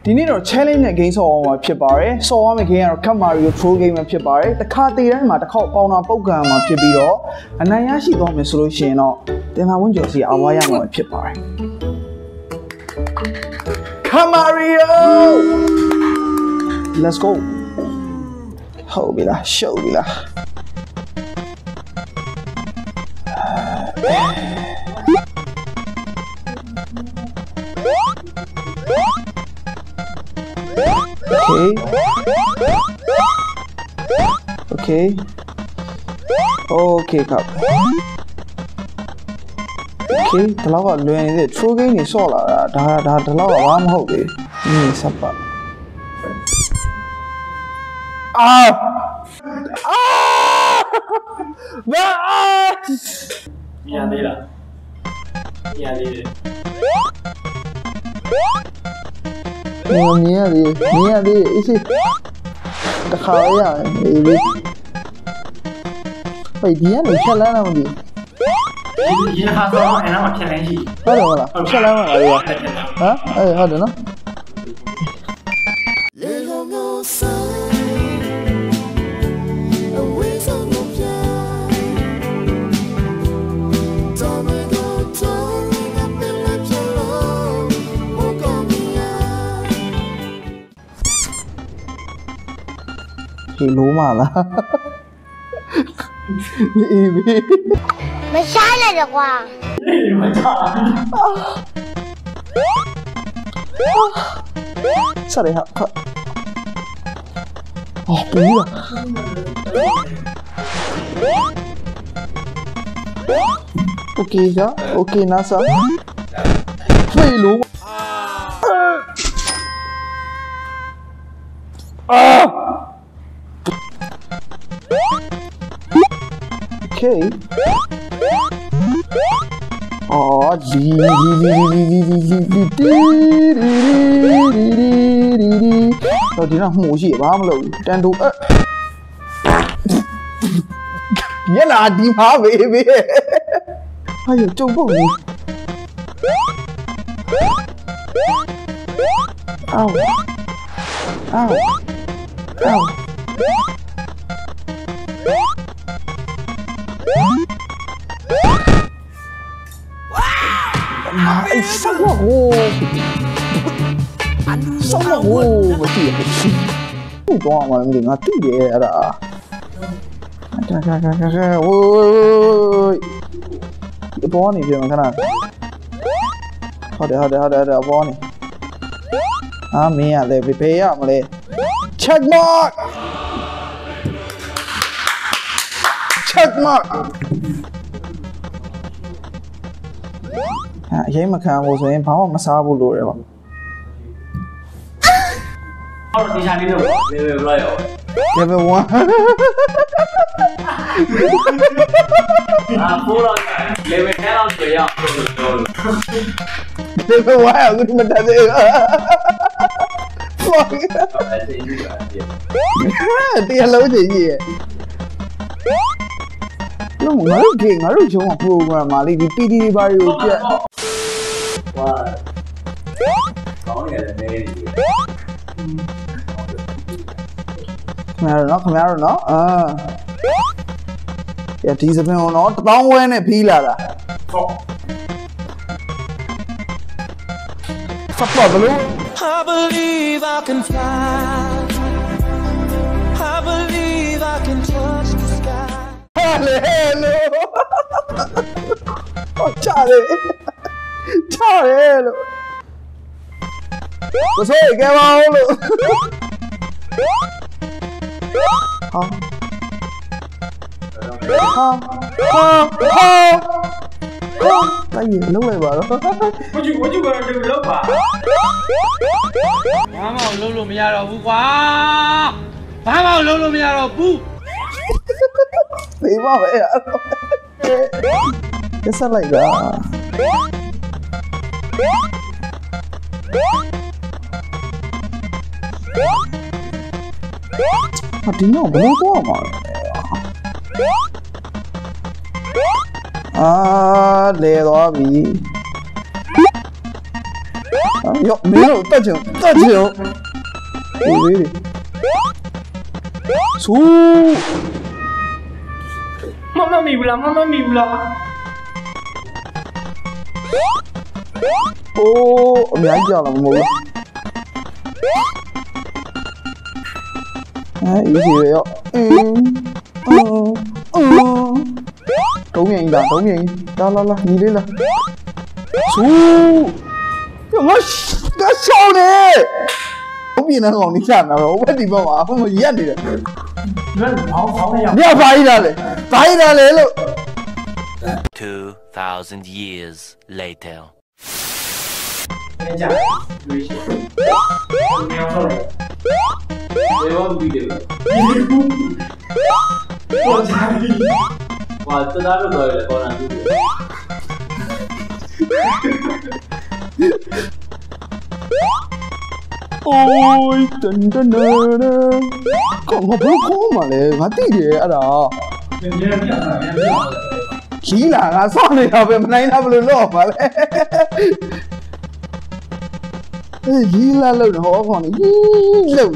ဒီနေ့တော့ challenge နဲ့ game ဆော့အောင်မှာဖြစ်ပါတယ်ဆော့ရမယ့် game ကတော့ Cut Mario Throw game ပဲဖြစ်ပါတယ်တစ်ခါတည်းတိုင်းမှာတစ်ခေါက်ပေါင်တာပုတ်ကန်မှာဖြစ်ပြီးတော့အနိုင်ရရှိသွားမယ်ဆိုလို့ရှိရင်တော့တင်လာဝင်းကျော်စီအဝါရမှာဖြစ်ပါတယ် Cut Mario Let's go ဟုတ်ပြီလားရှုပ်ပြီလားOkay. Okay, cup. Okay, ဒီလောက်ကလွယ်နေတဲ့ true game နေဆော့လာတာဒါဒီလောက်ကဘာမှမဟုတ်ဘူးစပ်ပါမြင်သေးလားမြင်သေးတယ်မြင်ရတယ်အေးစေးတခါရအေးလေးไปဒီကနေဖြတ်လန်းတော့မသိဘူးဒီဟာဆိုတော့အဲ့ဒါမှဖြတ်လန်းရှိဟုတ်တယ်မလားဖြတ်လန်းမှာလားဟမ်အေးဟုတ်တယ်နော်ဒီလိုမှလားအေးဘေးမရှားနဲ့ကွာမရှားဆက်ရဟာအော်ပြီးလားโอเคจ้ะโอเคนะซะไม่รู้Okay. Oh, thì nó ngủ gì ba mà lâu đang đủ nghĩa là đi phá về ai giờ trông bụng gì ao ao ao ai sao mà hồ mà chỉ không có mà mình ngắt tí vậy à ôi cái bó này kìa mà cái nào thôi bó này mẹ để bị phê à mà để check mark giấy mà khang vô rồi em pháo mà sao vô lùi rồi bạn đi sang đi đâu level 1 level 1 full on level 10 on 对呀 level 1 à cứ mình đã thế tiền lâu gì nó một nói kìa nói được chung học pro mà đi PD bao nhiêu chuyện wow có nghĩa là đây không rồi nó ya thì giờ bên nó tao quen này phi là sắp bỏ vào luôn I believe I can fly I believe I can touch the sky hello trời luôn có số gì kêu không luôn không cái gì lúc này bảo đó có chịu đừng lớp à má màu lâu luôn bây giờ rồi bu quá má màu lâu luôn bây giờ rồi bu tí mà vậy hả cái sao lại đó mà tí nhỏ bố quá mà lê đó bị ရောမင်းတို့တက်ချင်ရောဟိုလေးဆူမမီဘူးလားအိုးအများကြီးကြာလာမဟုတ်ဘူးအေးစီရောတုံးရင်လာညီလေးလားဆူငါရှောင်းနေဘယ်နဲ့ကောင်နေချာနာတော့ဘယ်ဒီဘောမှာမရက်နေတယ်ဘောင်းရညဘာကြီးလာလဲလို့2,000 years later ကြာရွေးရှိနေအောင်လုပ်လေဘောပြီးတယ်ဘောကြာပြီဘာတသားလို့ပြောရလဲပေါ်လာပြီအိုးတန်ကောင်ဘာခေါ်မလဲငါသိတယ်အဲ့ဒါခီးလာငါစောင့်နေတာပဲမနိုင်တာဘယ်လိုလုပ်ပါလဲအေးကြီးလာလို့ဟောခေါ်နေလို့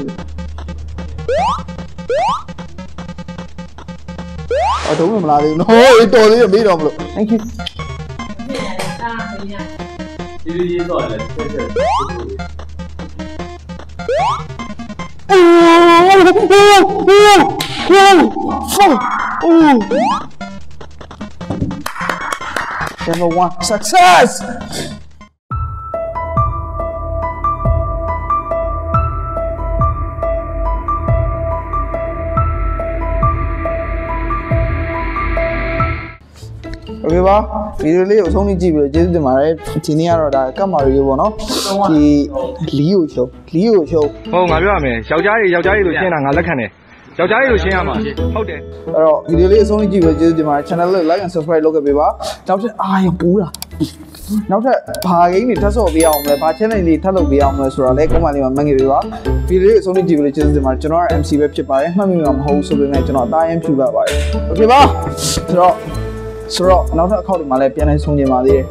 အတော့မလာသေးဘူးနော်တော်သေးတယ်မေးတော့မလို့ thank you ဒီတော့လည်းဆက်ဆက်Number 1 success Okay ပါဗီဒီယိုလေးကိုအဆုံးထိကြည့်ပြီးတော့ကျေးဇူးတင်ပါတယ်ဒီနေ့ကတော့ဒါကတ်မာရီပေါ့နော်ဒီလီကိုရှုံဟုတ်ငါပြောရမယ်ယောက်ျားတွေလို့ရှင်းတာငါလက်ခံတယ်ယောက်ျားတွေလို့ရှင်းရမှာဟုတ်တယ်အဲ့တော့ဗီဒီယိုလေးအဆုံးထိကြည့်ပြီးတော့ကျေးဇူးတင်ပါတယ် channel လေး like and subscribe လုပ်ခဲ့ပေးပါနောက်ထပ်ရပူးတာနောက်ထပ်ဘာဂိမ်းတွေထပ်ဆော့ပေးအောင်မလဲဘာ channel လေးထပ်လုပ်ပေးအောင်မလဲဆိုတာလည်း comment လေးမှာမှတ်ခဲ့ပေးပါဗီဒီယိုလေးအဆုံးထိကြည့်ပြီးတော့ကျေးဇူးတင်ပါတယ်ကျွန်တော်က MC ပဲဖြစ်ပါတယ်မှတ်မိမှာမဟုတ်ဆိုပေမဲ့ကျွန်တော်အသားရမ်းဖြူပါပါတယ် Okay ပါဆိုတော့နောက်ထပ်အခောက်တွေမှာလည်းပြန်လဲဆုံးနေပါသေးတယ်